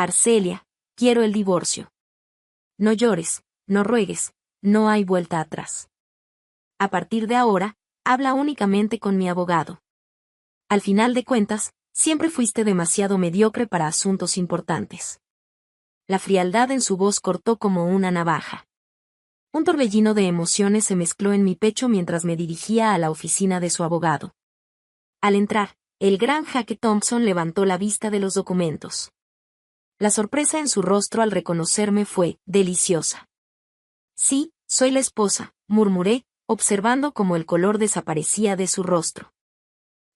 Arcelia, quiero el divorcio. No llores, no ruegues, no hay vuelta atrás. A partir de ahora, habla únicamente con mi abogado. Al final de cuentas, siempre fuiste demasiado mediocre para asuntos importantes. La frialdad en su voz cortó como una navaja. Un torbellino de emociones se mezcló en mi pecho mientras me dirigía a la oficina de su abogado. Al entrar, el gran Jaque Thompson levantó la vista de los documentos. La sorpresa en su rostro al reconocerme fue deliciosa. Sí, soy la esposa, murmuré, observando cómo el color desaparecía de su rostro.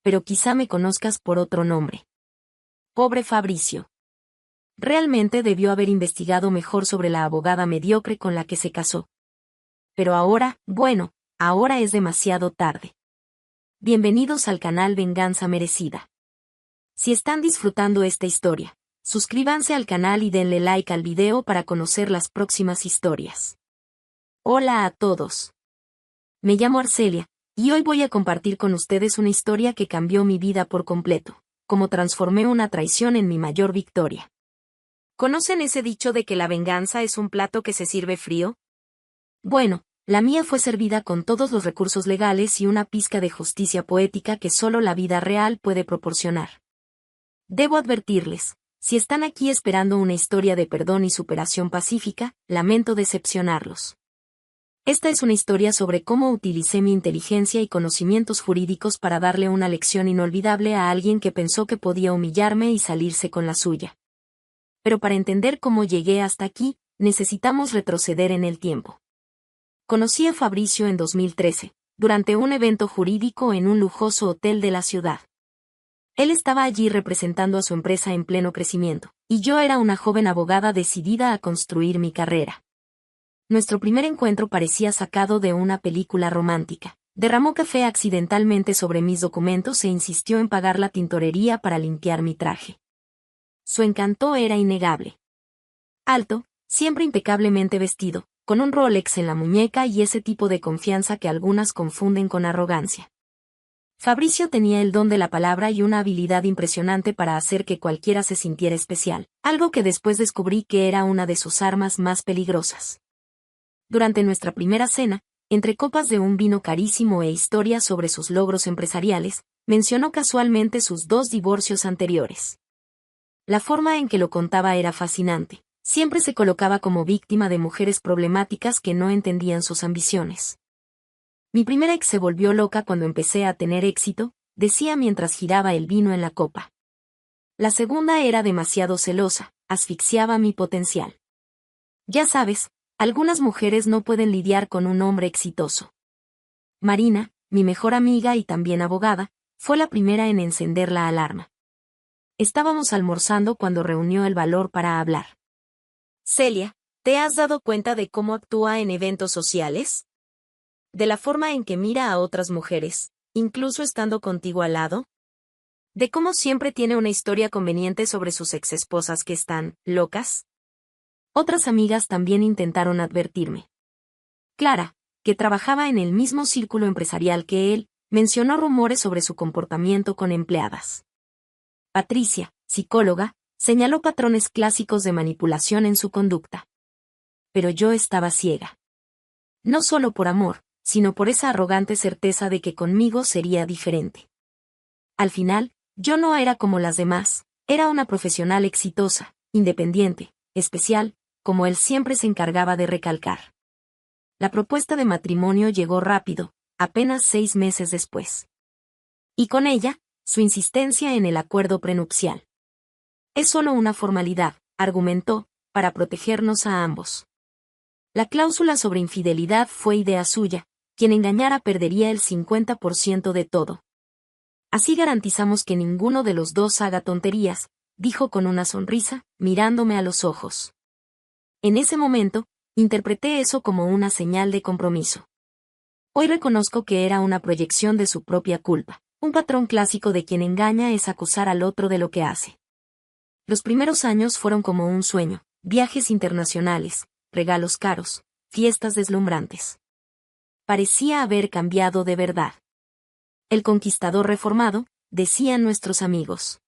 Pero quizá me conozcas por otro nombre. Pobre Fabricio. Realmente debió haber investigado mejor sobre la abogada mediocre con la que se casó. Pero ahora, bueno, ahora es demasiado tarde. Bienvenidos al canal Venganza Merecida. Si están disfrutando esta historia, suscríbanse al canal y denle like al video para conocer las próximas historias. Hola a todos. Me llamo Arcelia, y hoy voy a compartir con ustedes una historia que cambió mi vida por completo, cómo transformé una traición en mi mayor victoria. ¿Conocen ese dicho de que la venganza es un plato que se sirve frío? Bueno, la mía fue servida con todos los recursos legales y una pizca de justicia poética que solo la vida real puede proporcionar. Debo advertirles, si están aquí esperando una historia de perdón y superación pacífica, lamento decepcionarlos. Esta es una historia sobre cómo utilicé mi inteligencia y conocimientos jurídicos para darle una lección inolvidable a alguien que pensó que podía humillarme y salirse con la suya. Pero para entender cómo llegué hasta aquí, necesitamos retroceder en el tiempo. Conocí a Fabricio en 2013, durante un evento jurídico en un lujoso hotel de la ciudad. Él estaba allí representando a su empresa en pleno crecimiento, y yo era una joven abogada decidida a construir mi carrera. Nuestro primer encuentro parecía sacado de una película romántica. Derramó café accidentalmente sobre mis documentos e insistió en pagar la tintorería para limpiar mi traje. Su encanto era innegable. Alto, siempre impecablemente vestido, con un Rolex en la muñeca y ese tipo de confianza que algunas confunden con arrogancia. Fabricio tenía el don de la palabra y una habilidad impresionante para hacer que cualquiera se sintiera especial, algo que después descubrí que era una de sus armas más peligrosas. Durante nuestra primera cena, entre copas de un vino carísimo e historias sobre sus logros empresariales, mencionó casualmente sus 2 divorcios anteriores. La forma en que lo contaba era fascinante. Siempre se colocaba como víctima de mujeres problemáticas que no entendían sus ambiciones. Mi primera ex se volvió loca cuando empecé a tener éxito, decía mientras giraba el vino en la copa. La segunda era demasiado celosa, asfixiaba mi potencial. Ya sabes, algunas mujeres no pueden lidiar con un hombre exitoso. Marina, mi mejor amiga y también abogada, fue la primera en encender la alarma. Estábamos almorzando cuando reunió el valor para hablar. Celia, ¿te has dado cuenta de cómo actúa en eventos sociales? ¿De la forma en que mira a otras mujeres, incluso estando contigo al lado? ¿De cómo siempre tiene una historia conveniente sobre sus exesposas que están locas? Otras amigas también intentaron advertirme. Clara, que trabajaba en el mismo círculo empresarial que él, mencionó rumores sobre su comportamiento con empleadas. Patricia, psicóloga, señaló patrones clásicos de manipulación en su conducta. Pero yo estaba ciega. No solo por amor, sino por esa arrogante certeza de que conmigo sería diferente. Al final, yo no era como las demás, era una profesional exitosa, independiente, especial, como él siempre se encargaba de recalcar. La propuesta de matrimonio llegó rápido, apenas 6 meses después. Y con ella, su insistencia en el acuerdo prenupcial. Es solo una formalidad, argumentó, para protegernos a ambos. La cláusula sobre infidelidad fue idea suya, quien engañara perdería el 50% de todo. Así garantizamos que ninguno de los dos haga tonterías, dijo con una sonrisa, mirándome a los ojos. En ese momento, interpreté eso como una señal de compromiso. Hoy reconozco que era una proyección de su propia culpa. Un patrón clásico de quien engaña es acusar al otro de lo que hace. Los primeros años fueron como un sueño, viajes internacionales, regalos caros, fiestas deslumbrantes. Parecía haber cambiado de verdad. El conquistador reformado, decían nuestros amigos.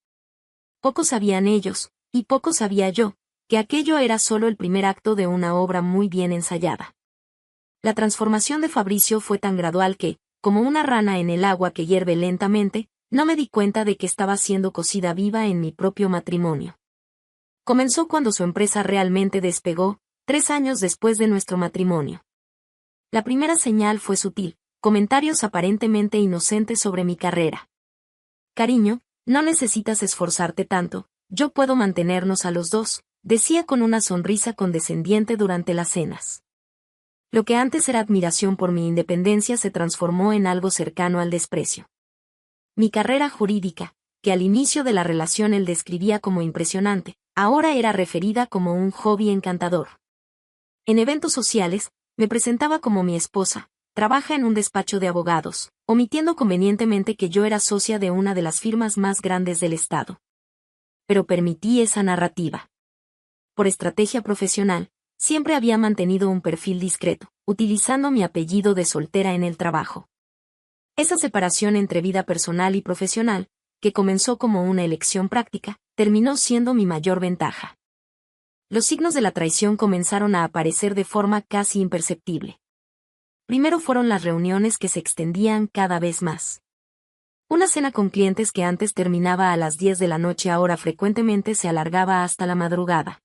Poco sabían ellos, Y poco sabía yo, que aquello era solo el primer acto de una obra muy bien ensayada. La transformación de Fabricio fue tan gradual que, como una rana en el agua que hierve lentamente, no me di cuenta de que estaba siendo cocida viva en mi propio matrimonio. Comenzó cuando su empresa realmente despegó, 3 años después de nuestro matrimonio. La primera señal fue sutil, comentarios aparentemente inocentes sobre mi carrera. Cariño, no necesitas esforzarte tanto, yo puedo mantenernos a los dos, decía con una sonrisa condescendiente durante las cenas. Lo que antes era admiración por mi independencia se transformó en algo cercano al desprecio. Mi carrera jurídica, que al inicio de la relación él describía como impresionante, ahora era referida como un hobby encantador. En eventos sociales, me presentaba como mi esposa, trabaja en un despacho de abogados, omitiendo convenientemente que yo era socia de una de las firmas más grandes del estado. Pero permití esa narrativa. Por estrategia profesional, siempre había mantenido un perfil discreto, utilizando mi apellido de soltera en el trabajo. Esa separación entre vida personal y profesional, que comenzó como una elección práctica, terminó siendo mi mayor ventaja. Los signos de la traición comenzaron a aparecer de forma casi imperceptible. Primero fueron las reuniones que se extendían cada vez más. Una cena con clientes que antes terminaba a las 10 de la noche ahora frecuentemente se alargaba hasta la madrugada.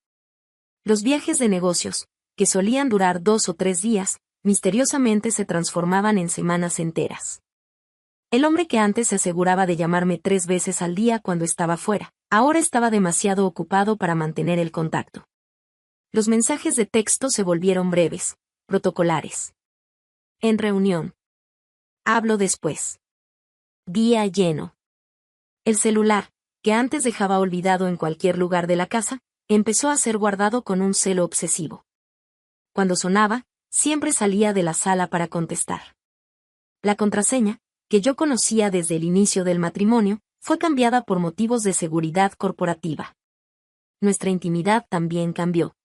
Los viajes de negocios, que solían durar 2 o 3 días, misteriosamente se transformaban en semanas enteras. El hombre que antes se aseguraba de llamarme 3 veces al día cuando estaba fuera, ahora estaba demasiado ocupado para mantener el contacto. Los mensajes de texto se volvieron breves, protocolares. En reunión. Hablo después. Día lleno. El celular, que antes dejaba olvidado en cualquier lugar de la casa, empezó a ser guardado con un celo obsesivo. Cuando sonaba, siempre salía de la sala para contestar. La contraseña, que yo conocía desde el inicio del matrimonio, fue cambiada por motivos de seguridad corporativa. Nuestra intimidad también cambió.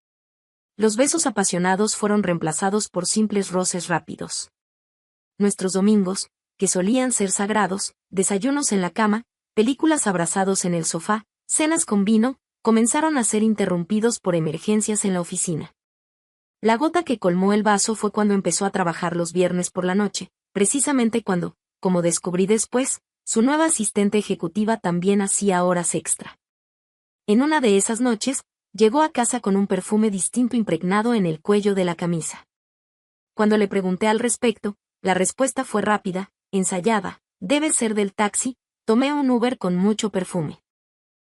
Los besos apasionados fueron reemplazados por simples roces rápidos. Nuestros domingos, que solían ser sagrados, desayunos en la cama, películas abrazados en el sofá, cenas con vino, comenzaron a ser interrumpidos por emergencias en la oficina. La gota que colmó el vaso fue cuando empezó a trabajar los viernes por la noche, precisamente cuando, como descubrí después, su nueva asistente ejecutiva también hacía horas extra. En una de esas noches, llegó a casa con un perfume distinto impregnado en el cuello de la camisa. Cuando le pregunté al respecto, la respuesta fue rápida, ensayada: debe ser del taxi, tomé un Uber con mucho perfume.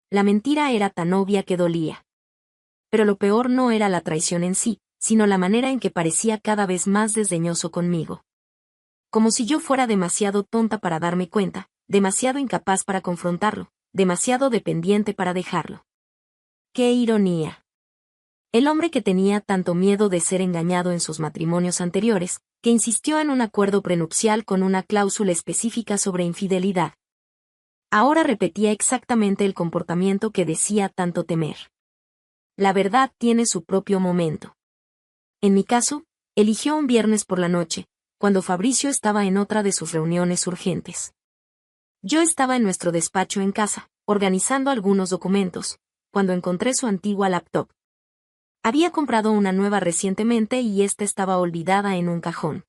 La mentira era tan obvia que dolía. Pero lo peor no era la traición en sí, sino la manera en que parecía cada vez más desdeñoso conmigo. Como si yo fuera demasiado tonta para darme cuenta, demasiado incapaz para confrontarlo, demasiado dependiente para dejarlo. ¡Qué ironía! El hombre que tenía tanto miedo de ser engañado en sus matrimonios anteriores, que insistió en un acuerdo prenupcial con una cláusula específica sobre infidelidad. Ahora repetía exactamente el comportamiento que decía tanto temer. La verdad tiene su propio momento. En mi caso, eligió un viernes por la noche, cuando Fabricio estaba en otra de sus reuniones urgentes. Yo estaba en nuestro despacho en casa, organizando algunos documentos, cuando encontré su antigua laptop. Había comprado una nueva recientemente y esta estaba olvidada en un cajón.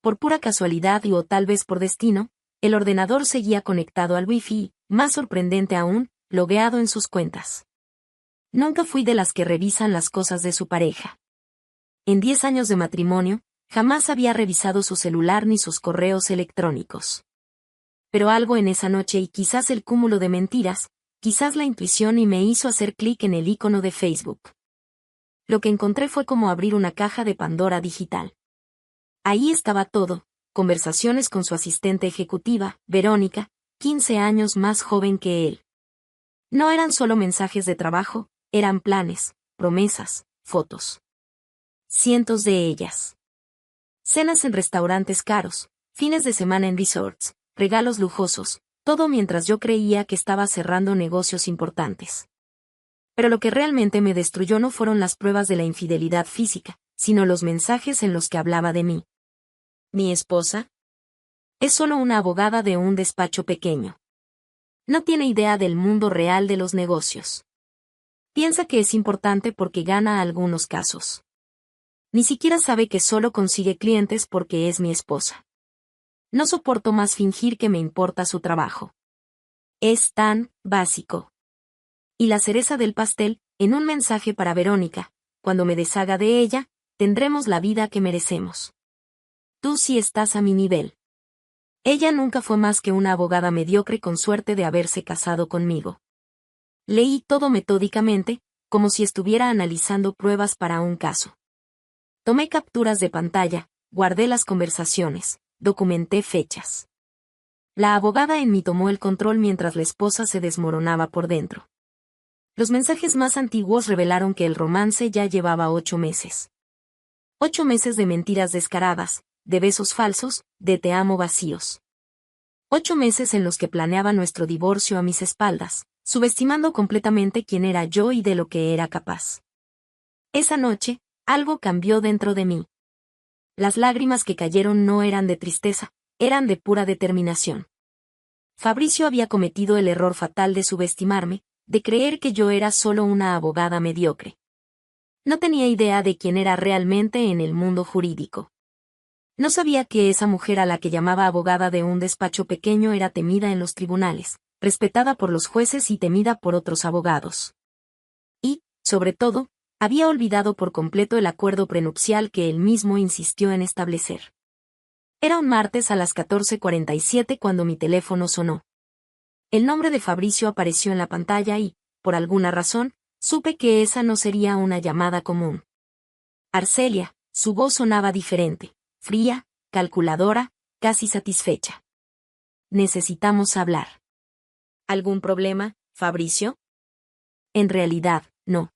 Por pura casualidad o tal vez por destino, el ordenador seguía conectado al Wi-Fi y, más sorprendente aún, logueado en sus cuentas. Nunca fui de las que revisan las cosas de su pareja. En 10 años de matrimonio, jamás había revisado su celular ni sus correos electrónicos. Pero algo en esa noche y quizás el cúmulo de mentiras, quizás la intuición y me hizo hacer clic en el icono de Facebook. Lo que encontré fue como abrir una caja de Pandora digital. Ahí estaba todo, conversaciones con su asistente ejecutiva, Verónica, 15 años más joven que él. No eran solo mensajes de trabajo, eran planes, promesas, fotos. Cientos de ellas. Cenas en restaurantes caros, fines de semana en resorts, regalos lujosos, todo mientras yo creía que estaba cerrando negocios importantes. Pero lo que realmente me destruyó no fueron las pruebas de la infidelidad física, sino los mensajes en los que hablaba de mí. ¿Mi esposa? Es solo una abogada de un despacho pequeño. No tiene idea del mundo real de los negocios. Piensa que es importante porque gana algunos casos. Ni siquiera sabe que solo consigue clientes porque es mi esposa. No soporto más fingir que me importa su trabajo. Es tan básico. Y la cereza del pastel, en un mensaje para Verónica, cuando me deshaga de ella, tendremos la vida que merecemos. Tú sí estás a mi nivel. Ella nunca fue más que una abogada mediocre con suerte de haberse casado conmigo. Leí todo metódicamente, como si estuviera analizando pruebas para un caso. Tomé capturas de pantalla, guardé las conversaciones, documenté fechas. La abogada en mí tomó el control mientras la esposa se desmoronaba por dentro. Los mensajes más antiguos revelaron que el romance ya llevaba 8 meses. 8 meses de mentiras descaradas, de besos falsos, de te amo vacíos. 8 meses en los que planeaba nuestro divorcio a mis espaldas, subestimando completamente quién era yo y de lo que era capaz. Esa noche, algo cambió dentro de mí. Las lágrimas que cayeron no eran de tristeza, eran de pura determinación. Fabricio había cometido el error fatal de subestimarme, de creer que yo era solo una abogada mediocre. No tenía idea de quién era realmente en el mundo jurídico. No sabía que esa mujer a la que llamaba abogada de un despacho pequeño era temida en los tribunales, respetada por los jueces y temida por otros abogados. Y, sobre todo, había olvidado por completo el acuerdo prenupcial que él mismo insistió en establecer. Era un martes a las 14:47 cuando mi teléfono sonó. El nombre de Fabricio apareció en la pantalla y, por alguna razón, supe que esa no sería una llamada común. Arcelia, su voz sonaba diferente, fría, calculadora, casi satisfecha. Necesitamos hablar. ¿Algún problema, Fabricio? En realidad, no.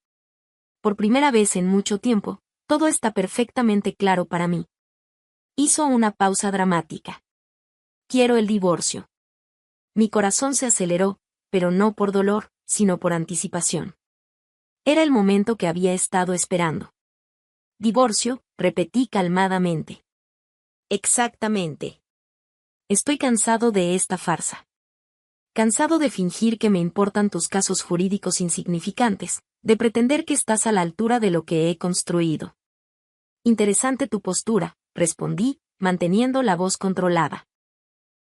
Por primera vez en mucho tiempo, todo está perfectamente claro para mí. Hizo una pausa dramática. Quiero el divorcio. Mi corazón se aceleró, pero no por dolor, sino por anticipación. Era el momento que había estado esperando. Divorcio, repetí calmadamente. Exactamente. Estoy cansado de esta farsa. Cansado de fingir que me importan tus casos jurídicos insignificantes, de pretender que estás a la altura de lo que he construido. Interesante tu postura, respondí, manteniendo la voz controlada.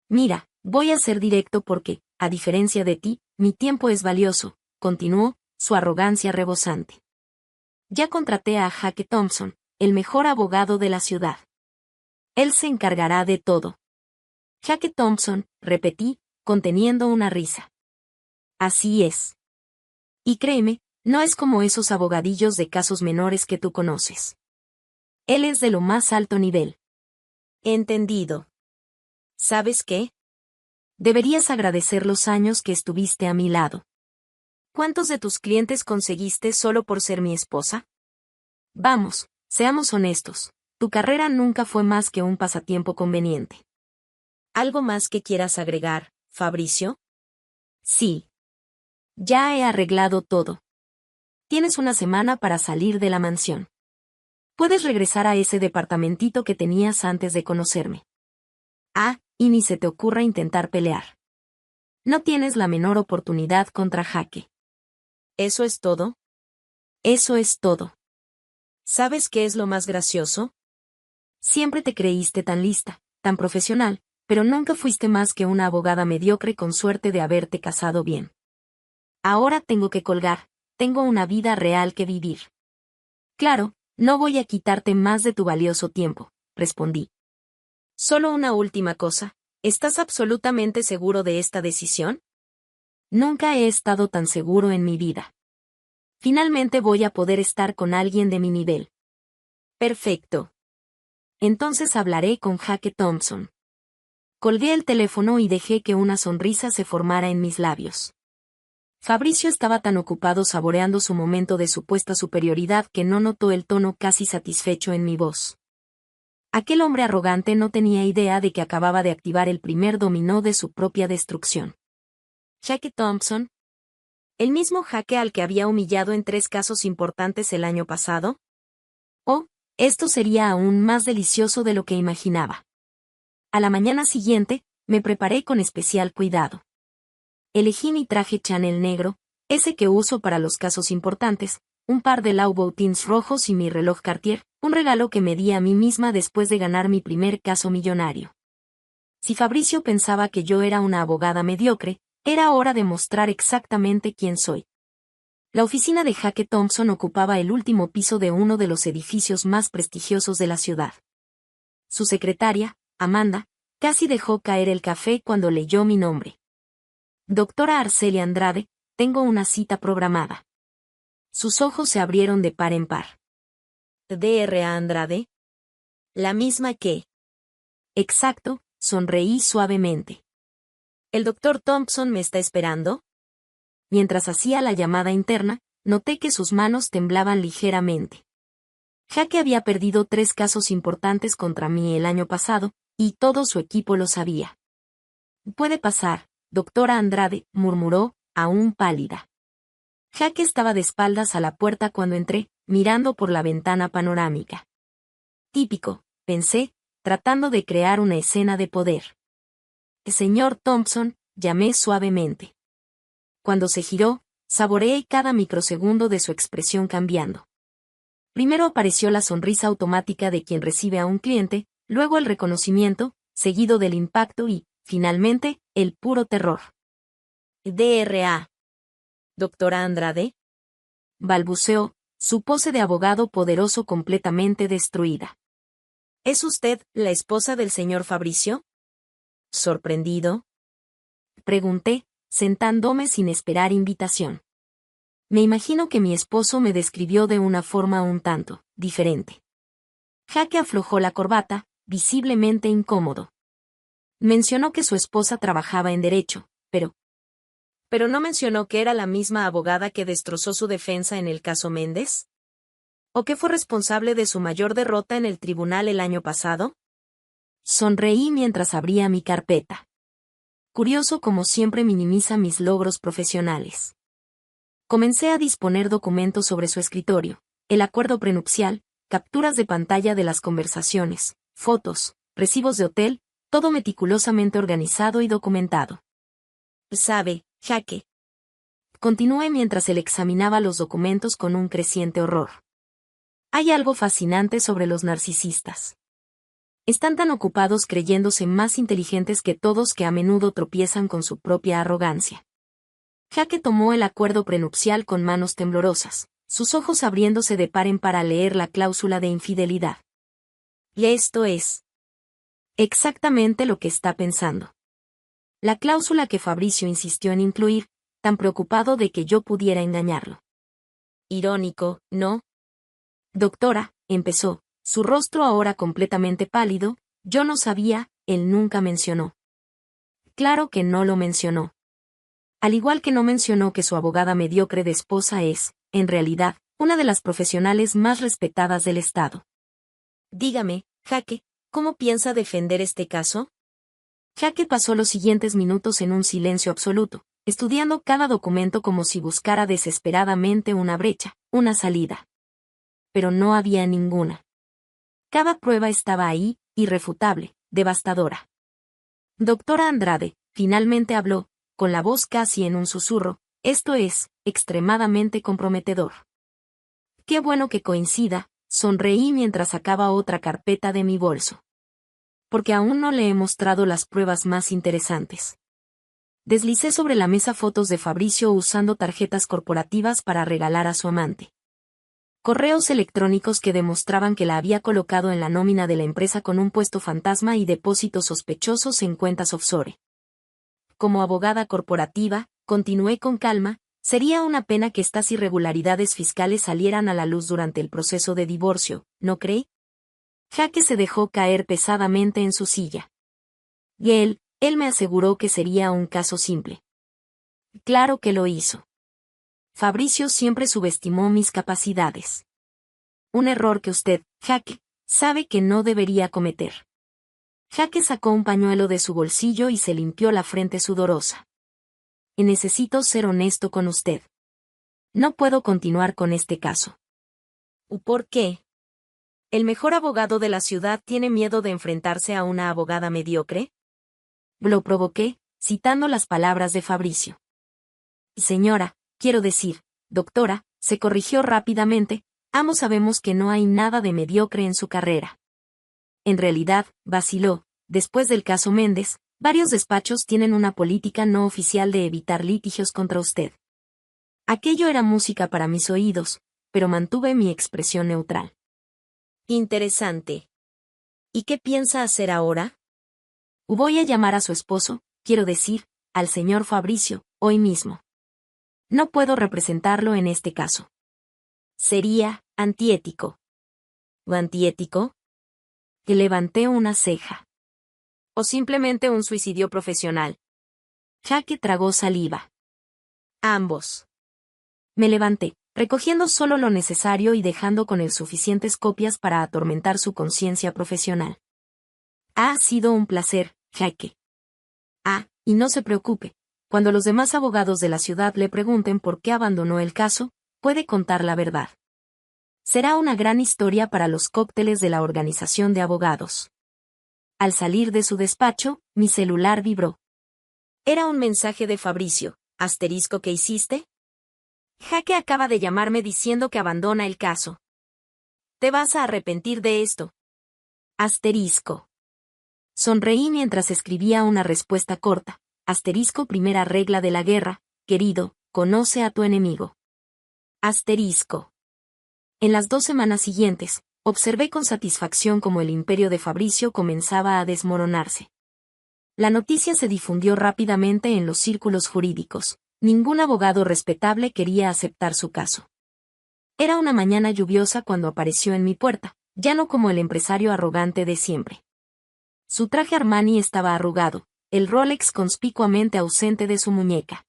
Mira, voy a ser directo porque, a diferencia de ti, mi tiempo es valioso, continuó, su arrogancia rebosante. Ya contraté a Jake Thompson, el mejor abogado de la ciudad. Él se encargará de todo. Jake Thompson, repetí, conteniendo una risa. Así es. Y créeme, no es como esos abogadillos de casos menores que tú conoces. Él es de lo más alto nivel. Entendido. ¿Sabes qué? Deberías agradecer los años que estuviste a mi lado. ¿Cuántos de tus clientes conseguiste solo por ser mi esposa? Vamos, seamos honestos, tu carrera nunca fue más que un pasatiempo conveniente. ¿Algo más que quieras agregar, Fabricio? Sí. Ya he arreglado todo. Tienes una semana para salir de la mansión. Puedes regresar a ese departamentito que tenías antes de conocerme. Ah, y ni se te ocurra intentar pelear. No tienes la menor oportunidad contra Jake. ¿Eso es todo? Eso es todo. ¿Sabes qué es lo más gracioso? Siempre te creíste tan lista, tan profesional, pero nunca fuiste más que una abogada mediocre con suerte de haberte casado bien. Ahora tengo que colgar, tengo una vida real que vivir. Claro, no voy a quitarte más de tu valioso tiempo, respondí. Solo una última cosa, ¿estás absolutamente seguro de esta decisión? Nunca he estado tan seguro en mi vida. Finalmente voy a poder estar con alguien de mi nivel. Perfecto. Entonces hablaré con Jake Thompson. Colgué el teléfono y dejé que una sonrisa se formara en mis labios. Fabricio estaba tan ocupado saboreando su momento de supuesta superioridad que no notó el tono casi satisfecho en mi voz. Aquel hombre arrogante no tenía idea de que acababa de activar el primer dominó de su propia destrucción. Jake Thompson, ¿el mismo Jake al que había humillado en 3 casos importantes el año pasado? Oh, esto sería aún más delicioso de lo que imaginaba. A la mañana siguiente, me preparé con especial cuidado. Elegí mi traje Chanel negro, Ese que uso para los casos importantes, un par de Louboutins rojos y mi reloj Cartier, un regalo que me di a mí misma después de ganar mi primer caso millonario. Si Fabricio pensaba que yo era una abogada mediocre, era hora de mostrar exactamente quién soy. La oficina de Jaque Thompson ocupaba el último piso de uno de los edificios más prestigiosos de la ciudad. Su secretaria, Amanda, casi dejó caer el café cuando leyó mi nombre. Doctora Arcelia Andrade, tengo una cita programada. Sus ojos se abrieron de par en par. ¿Dra. Andrade? La misma que. Exacto, sonreí suavemente. ¿El doctor Thompson me está esperando? Mientras hacía la llamada interna, noté que sus manos temblaban ligeramente. Jaque había perdido 3 casos importantes contra mí el año pasado, y todo su equipo lo sabía. Puede pasar, doctora Andrade, murmuró, aún pálida. Jaque estaba de espaldas a la puerta cuando entré, mirando por la ventana panorámica. Típico, pensé, tratando de crear una escena de poder. Señor Thompson, llamé suavemente. Cuando se giró, saboreé cada microsegundo de su expresión cambiando. Primero apareció la sonrisa automática de quien recibe a un cliente, luego el reconocimiento, seguido del impacto y, finalmente, el puro terror. Dra. ¿Doctora Andrade? Balbuceó, su pose de abogado poderoso completamente destruida. ¿Es usted la esposa del señor Fabricio? ¿Sorprendido? Pregunté, sentándome sin esperar invitación. Me imagino que mi esposo me describió de una forma un tanto diferente. Jaque aflojó la corbata, visiblemente incómodo. Mencionó que su esposa trabajaba en derecho, pero no mencionó que era la misma abogada que destrozó su defensa en el caso Méndez. ¿O que fue responsable de su mayor derrota en el tribunal el año pasado? Sonreí mientras abría mi carpeta. Curioso como siempre minimiza mis logros profesionales. Comencé a disponer documentos sobre su escritorio, el acuerdo prenupcial, capturas de pantalla de las conversaciones, fotos, recibos de hotel, todo meticulosamente organizado y documentado. ¿Sabe, Jaque? Continué mientras él examinaba los documentos con un creciente horror. Hay algo fascinante sobre los narcisistas. Están tan ocupados creyéndose más inteligentes que todos que a menudo tropiezan con su propia arrogancia. Jaque tomó el acuerdo prenupcial con manos temblorosas, sus ojos abriéndose de par en par al leer la cláusula de infidelidad. Y esto es exactamente lo que está pensando. La cláusula que Fabricio insistió en incluir, tan preocupado de que yo pudiera engañarlo. Irónico, ¿no? Doctora, empezó, su rostro ahora completamente pálido, yo no sabía, él nunca mencionó. Claro que no lo mencionó. Al igual que no mencionó que su abogada mediocre de esposa es, en realidad, una de las profesionales más respetadas del Estado. Dígame, Jaque, ¿cómo piensa defender este caso? Jaque pasó los siguientes minutos en un silencio absoluto, estudiando cada documento como si buscara desesperadamente una brecha, una salida. Pero no había ninguna. Cada prueba estaba ahí, irrefutable, devastadora. Doctora Andrade, finalmente habló, con la voz casi en un susurro, esto es, extremadamente comprometedor. Qué bueno que coincida, sonreí mientras sacaba otra carpeta de mi bolso. Porque aún no le he mostrado las pruebas más interesantes. Deslicé sobre la mesa fotos de Fabricio usando tarjetas corporativas para regalar a su amante. Correos electrónicos que demostraban que la había colocado en la nómina de la empresa con un puesto fantasma y depósitos sospechosos en cuentas offshore. Como abogada corporativa, continué con calma, sería una pena que estas irregularidades fiscales salieran a la luz durante el proceso de divorcio, ¿no cree? Jaque se dejó caer pesadamente en su silla. Y él me aseguró que sería un caso simple. Claro que lo hizo. Fabricio siempre subestimó mis capacidades. Un error que usted, Jaque, sabe que no debería cometer. Jaque sacó un pañuelo de su bolsillo y se limpió la frente sudorosa. Y necesito ser honesto con usted. No puedo continuar con este caso. ¿Por qué? ¿El mejor abogado de la ciudad tiene miedo de enfrentarse a una abogada mediocre? Lo provoqué, citando las palabras de Fabricio. Señora, Quiero decir, doctora, se corrigió rápidamente, ambos sabemos que no hay nada de mediocre en su carrera. En realidad, vaciló, después del caso Méndez, varios despachos tienen una política no oficial de evitar litigios contra usted. Aquello era música para mis oídos, pero mantuve mi expresión neutral. Interesante. ¿Y qué piensa hacer ahora? Voy a llamar a su esposo, quiero decir, al señor Fabricio, hoy mismo. No puedo representarlo en este caso. Sería antiético. ¿O antiético? Que levanté una ceja. ¿O simplemente un suicidio profesional? Jaque tragó saliva. Ambos. Me levanté, recogiendo solo lo necesario y dejando con él suficientes copias para atormentar su conciencia profesional. Ha sido un placer, Jaque. Y no se preocupe, cuando los demás abogados de la ciudad le pregunten por qué abandonó el caso, puede contar la verdad. Será una gran historia para los cócteles de la organización de abogados. Al salir de su despacho, mi celular vibró. Era un mensaje de Fabricio. ¿Qué hiciste? Jaque acaba de llamarme diciendo que abandona el caso. Te vas a arrepentir de esto. Sonreí mientras escribía una respuesta corta. Primera regla de la guerra, querido, conoce a tu enemigo. En las 2 semanas siguientes, observé con satisfacción cómo el imperio de Fabricio comenzaba a desmoronarse. La noticia se difundió rápidamente en los círculos jurídicos. Ningún abogado respetable quería aceptar su caso. Era una mañana lluviosa cuando apareció en mi puerta, ya no como el empresario arrogante de siempre. Su traje Armani estaba arrugado, el Rolex conspicuamente ausente de su muñeca.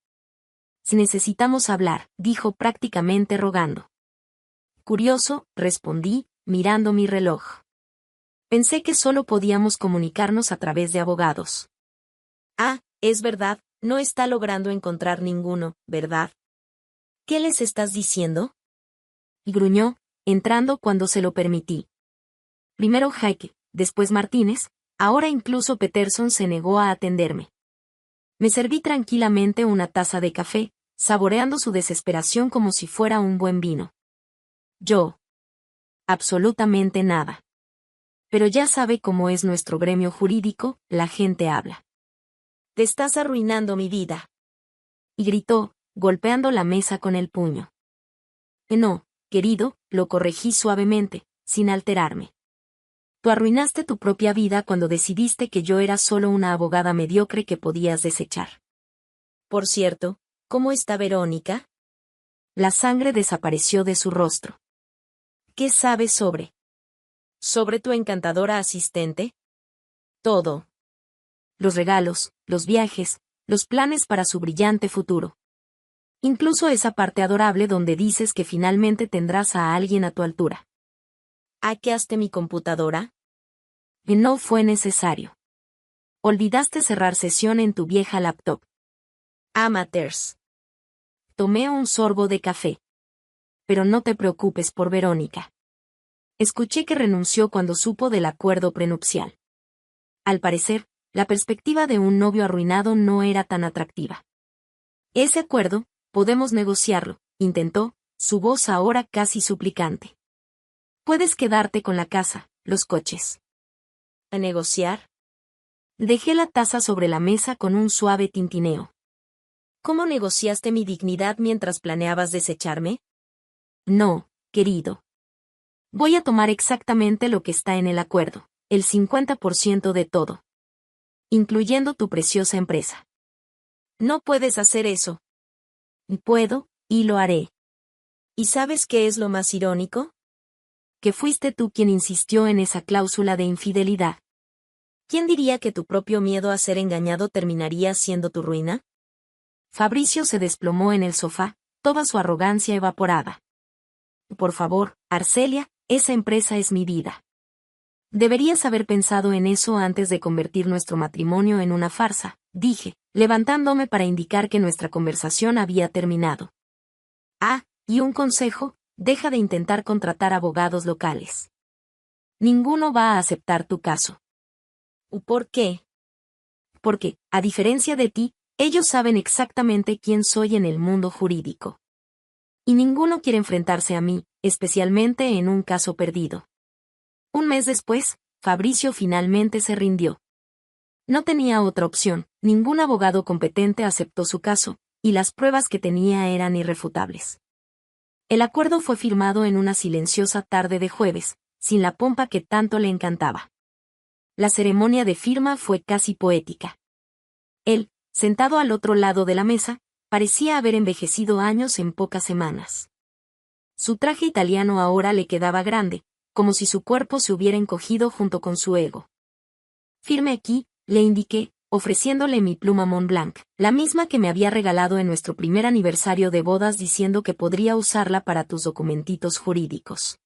Si necesitamos hablar, dijo prácticamente rogando. Curioso, respondí, mirando mi reloj. Pensé que solo podíamos comunicarnos a través de abogados. Es verdad, no está logrando encontrar ninguno, ¿verdad? ¿Qué les estás diciendo? Y gruñó, entrando cuando se lo permití. Primero Jaque, después Martínez, ahora incluso Peterson se negó a atenderme. Me serví tranquilamente una taza de café, saboreando su desesperación como si fuera un buen vino. Yo. Absolutamente nada. Pero ya sabe cómo es nuestro gremio jurídico, la gente habla. Te estás arruinando mi vida. Y gritó, golpeando la mesa con el puño. No, querido, lo corregí suavemente, sin alterarme. Tú arruinaste tu propia vida cuando decidiste que yo era solo una abogada mediocre que podías desechar. Por cierto, ¿cómo está Verónica? La sangre desapareció de su rostro. ¿Qué sabes sobre tu encantadora asistente? Todo. Los regalos, los viajes, los planes para su brillante futuro. Incluso esa parte adorable donde dices que finalmente tendrás a alguien a tu altura. ¿Hackeaste mi computadora? Y no fue necesario. Olvidaste cerrar sesión en tu vieja laptop. Amateurs. Tomé un sorbo de café. Pero no te preocupes por Verónica. Escuché que renunció cuando supo del acuerdo prenupcial. Al parecer, la perspectiva de un novio arruinado no era tan atractiva. Ese acuerdo, podemos negociarlo, intentó, su voz ahora casi suplicante. Puedes quedarte con la casa, los coches. ¿A negociar? Dejé la taza sobre la mesa con un suave tintineo. ¿Cómo negociaste mi dignidad mientras planeabas desecharme? No, querido. Voy a tomar exactamente lo que está en el acuerdo, el 50% de todo. Incluyendo tu preciosa empresa. No puedes hacer eso. Puedo, y lo haré. ¿Y sabes qué es lo más irónico? Que fuiste tú quien insistió en esa cláusula de infidelidad. ¿Quién diría que tu propio miedo a ser engañado terminaría siendo tu ruina? Fabricio se desplomó en el sofá, toda su arrogancia evaporada. Por favor, Arcelia, esa empresa es mi vida. Deberías haber pensado en eso antes de convertir nuestro matrimonio en una farsa, dije, levantándome para indicar que nuestra conversación había terminado. Y un consejo, deja de intentar contratar abogados locales. Ninguno va a aceptar tu caso. ¿Por qué? Porque, a diferencia de ti, Ellos saben exactamente quién soy en el mundo jurídico. Y ninguno quiere enfrentarse a mí, especialmente en un caso perdido. Un mes después, Fabricio finalmente se rindió. No tenía otra opción, ningún abogado competente aceptó su caso, y las pruebas que tenía eran irrefutables. El acuerdo fue firmado en una silenciosa tarde de jueves, sin la pompa que tanto le encantaba. La ceremonia de firma fue casi poética. Él, sentado al otro lado de la mesa, parecía haber envejecido años en pocas semanas. Su traje italiano ahora le quedaba grande, como si su cuerpo se hubiera encogido junto con su ego. Firme aquí, le indiqué, ofreciéndole mi pluma Montblanc, la misma que me había regalado en nuestro primer aniversario de bodas diciendo que podría usarla para tus documentitos jurídicos.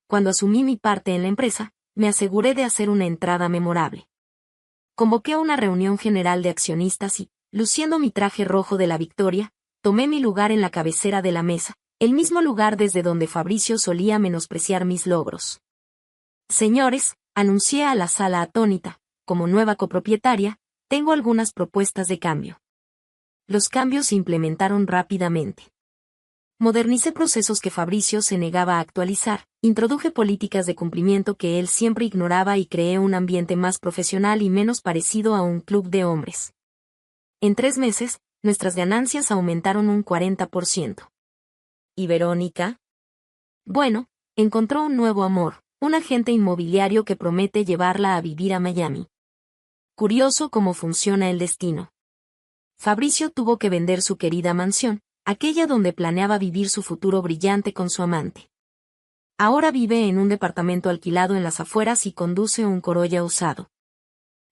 Cuando asumí mi parte en la empresa, me aseguré de hacer una entrada memorable. Convoqué a una reunión general de accionistas y, luciendo mi traje rojo de la victoria, tomé mi lugar en la cabecera de la mesa, el mismo lugar desde donde Fabricio solía menospreciar mis logros. Señores, anuncié a la sala atónita, como nueva copropietaria, tengo algunas propuestas de cambio. Los cambios se implementaron rápidamente. Modernicé procesos que Fabricio se negaba a actualizar, introduje políticas de cumplimiento que él siempre ignoraba y creé un ambiente más profesional y menos parecido a un club de hombres. En 3 meses, nuestras ganancias aumentaron un 40%. ¿Y Verónica? Bueno, encontró un nuevo amor, un agente inmobiliario que promete llevarla a vivir a Miami. Curioso cómo funciona el destino. Fabricio tuvo que vender su querida mansión, aquella donde planeaba vivir su futuro brillante con su amante. Ahora vive en un departamento alquilado en las afueras y conduce un Corolla usado.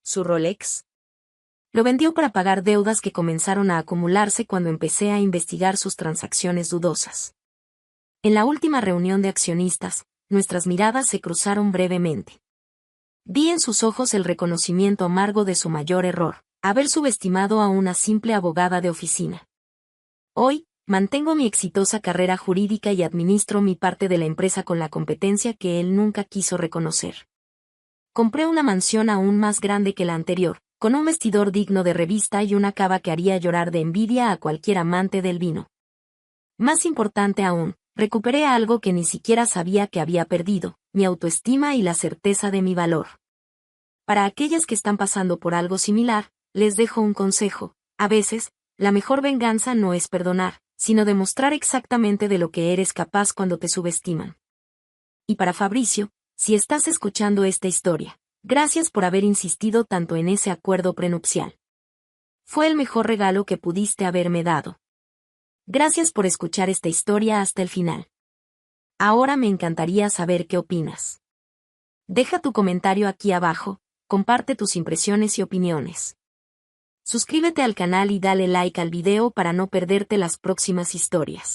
¿Su Rolex? Lo vendió para pagar deudas que comenzaron a acumularse cuando empecé a investigar sus transacciones dudosas. En la última reunión de accionistas, nuestras miradas se cruzaron brevemente. Vi en sus ojos el reconocimiento amargo de su mayor error, haber subestimado a una simple abogada de oficina. Hoy, mantengo mi exitosa carrera jurídica y administro mi parte de la empresa con la competencia que él nunca quiso reconocer. Compré una mansión aún más grande que la anterior, con un vestidor digno de revista y una cava que haría llorar de envidia a cualquier amante del vino. Más importante aún, recuperé algo que ni siquiera sabía que había perdido, mi autoestima y la certeza de mi valor. Para aquellas que están pasando por algo similar, les dejo un consejo: a veces, la mejor venganza no es perdonar, sino demostrar exactamente de lo que eres capaz cuando te subestiman. Y para Fabricio, si estás escuchando esta historia, gracias por haber insistido tanto en ese acuerdo prenupcial. Fue el mejor regalo que pudiste haberme dado. Gracias por escuchar esta historia hasta el final. Ahora me encantaría saber qué opinas. Deja tu comentario aquí abajo, comparte tus impresiones y opiniones. Suscríbete al canal y dale like al video para no perderte las próximas historias.